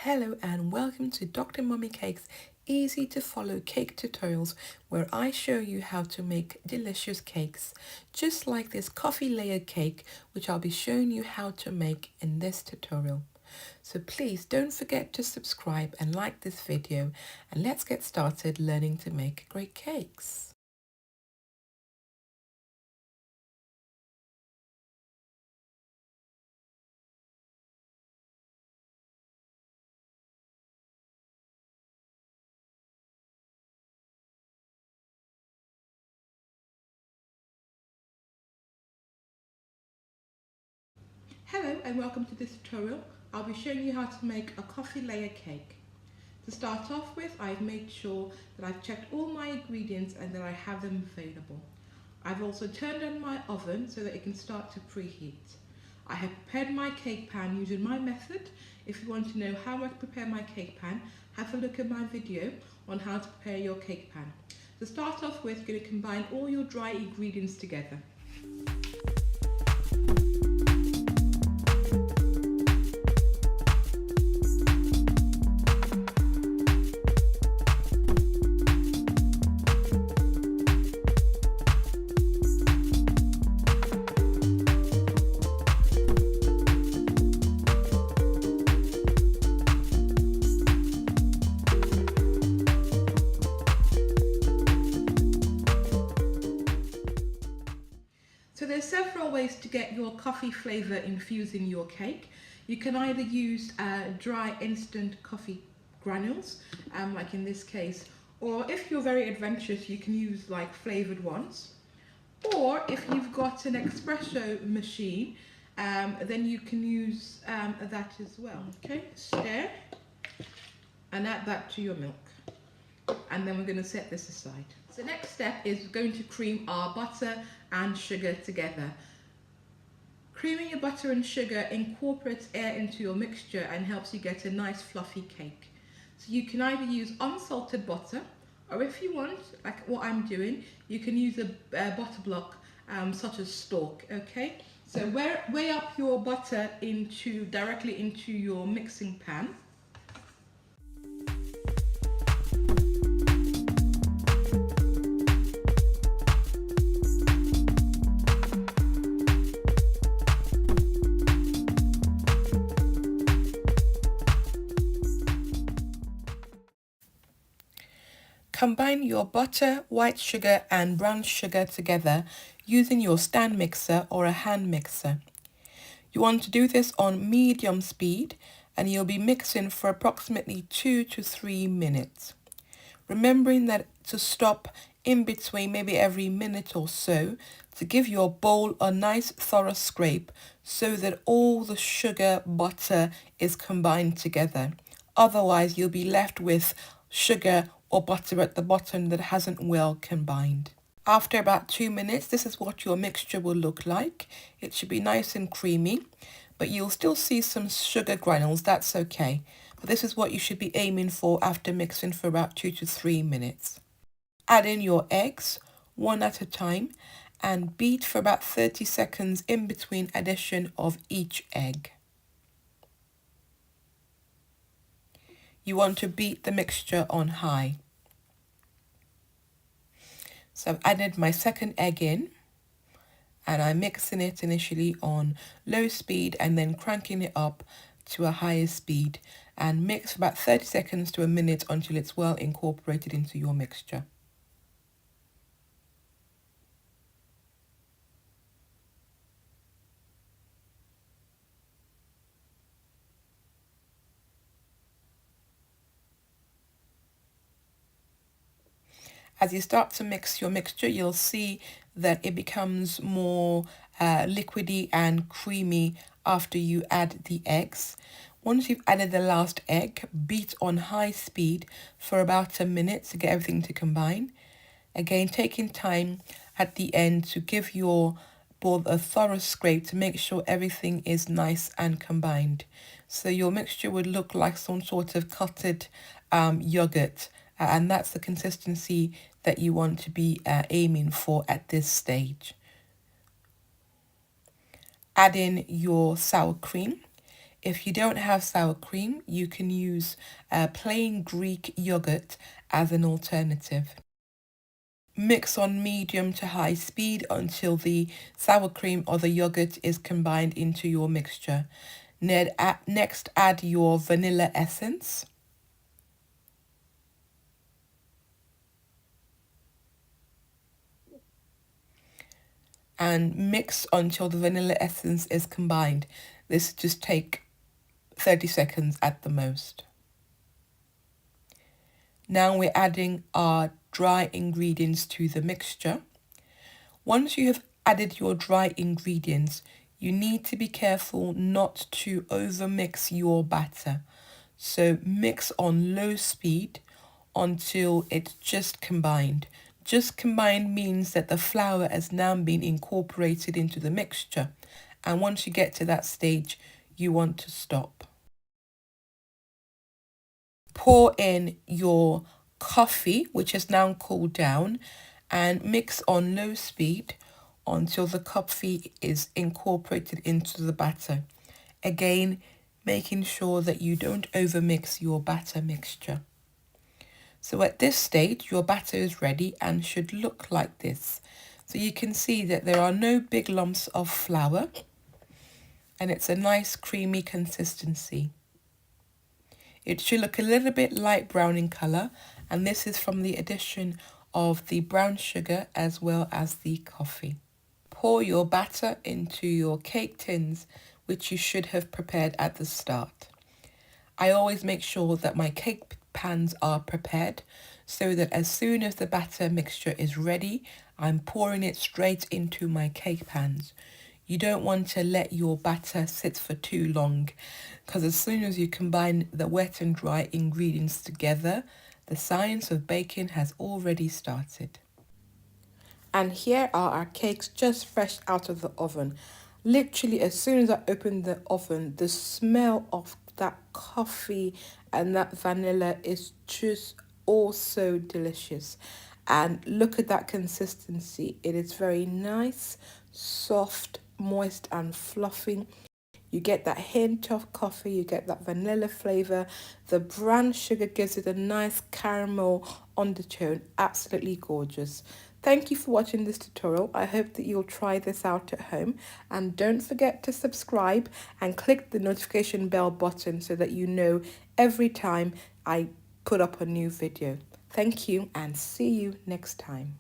Hello and welcome to Dr. Mummy Cake's easy to follow cake tutorials where I show you how to make delicious cakes just like this coffee layered cake which I'll be showing you how to make in this tutorial. So please don't forget to subscribe and like this video and let's get started learning to make great cakes. Hello and welcome to this tutorial. I'll be showing you how to make a coffee layer cake. To start off with, I've made sure that I've checked all my ingredients and that I have them available. I've also turned on my oven so that it can start to preheat. I have prepared my cake pan using my method. If you want to know how I prepare my cake pan, have a look at my video on how to prepare your cake pan. To start off with, you're going to combine all your dry ingredients together. So there's several ways to get your coffee flavour infused in your cake. You can either use dry instant coffee granules, like in this case, or if you're very adventurous, you can use like flavoured ones. Or if you've got an espresso machine, then you can use that as well. Okay, stir and add that to your milk. And then we're going to set this aside. So the next step is going to cream our butter and sugar together. Creaming your butter and sugar incorporates air into your mixture and helps you get a nice fluffy cake. So you can either use unsalted butter, or if you want, like what I'm doing, you can use a butter block such as Stork. Okay, so weigh up your butter directly into your mixing pan. Combine your butter, white sugar and brown sugar together using your stand mixer or a hand mixer. You want to do this on medium speed and you'll be mixing for approximately 2 to 3 minutes. Remembering that to stop in between maybe every minute or so to give your bowl a nice thorough scrape so that all the sugar butter is combined together. Otherwise you'll be left with sugar or butter at the bottom that hasn't well combined. After about 2 minutes, this is what your mixture will look like. It should be nice and creamy, but you'll still see some sugar granules, that's okay. But this is what you should be aiming for after mixing for about 2 to 3 minutes. Add in your eggs, one at a time, and beat for about 30 seconds in between addition of each egg. You want to beat the mixture on high. So I've added my second egg in and I'm mixing it initially on low speed and then cranking it up to a higher speed and mix for about 30 seconds to a minute until it's well incorporated into your mixture. As you start to mix your mixture, you'll see that it becomes more liquidy and creamy after you add the eggs. Once you've added the last egg, beat on high speed for about a minute to get everything to combine. Again, taking time at the end to give your bowl a thorough scrape to make sure everything is nice and combined. So your mixture would look like some sort of clotted yogurt. And that's the consistency that you want to be aiming for at this stage. Add in your sour cream. If you don't have sour cream, you can use plain Greek yogurt as an alternative. Mix on medium to high speed until the sour cream or the yogurt is combined into your mixture. Next, add your vanilla essence. And mix until the vanilla essence is combined. This just take 30 seconds at the most. Now we're adding our dry ingredients to the mixture. Once you have added your dry ingredients, you need to be careful not to overmix your batter. So mix on low speed until it's just combined. Just combined means that the flour has now been incorporated into the mixture. And once you get to that stage, you want to stop. Pour in your coffee, which is now cooled down, and mix on low speed until the coffee is incorporated into the batter. Again, making sure that you don't overmix your batter mixture. So at this stage, your batter is ready and should look like this. So you can see that there are no big lumps of flour and it's a nice creamy consistency. It should look a little bit light brown in colour, and this is from the addition of the brown sugar as well as the coffee. Pour your batter into your cake tins, which you should have prepared at the start. I always make sure that my cake pans are prepared so that as soon as the batter mixture is ready, I'm pouring it straight into my cake pans. You don't want to let your batter sit for too long, because as soon as you combine the wet and dry ingredients together, the science of baking has already started. And here are our cakes just fresh out of the oven. Literally, as soon as I opened the oven, the smell of that coffee and that vanilla is just also delicious. And look at that consistency. It is very nice, soft, moist and fluffy. You get that hint of coffee, you get that vanilla flavour. The brown sugar gives it a nice caramel undertone. Absolutely gorgeous. Thank you for watching this tutorial. I hope that you'll try this out at home. And don't forget to subscribe and click the notification bell button so that you know every time I put up a new video. Thank you and see you next time.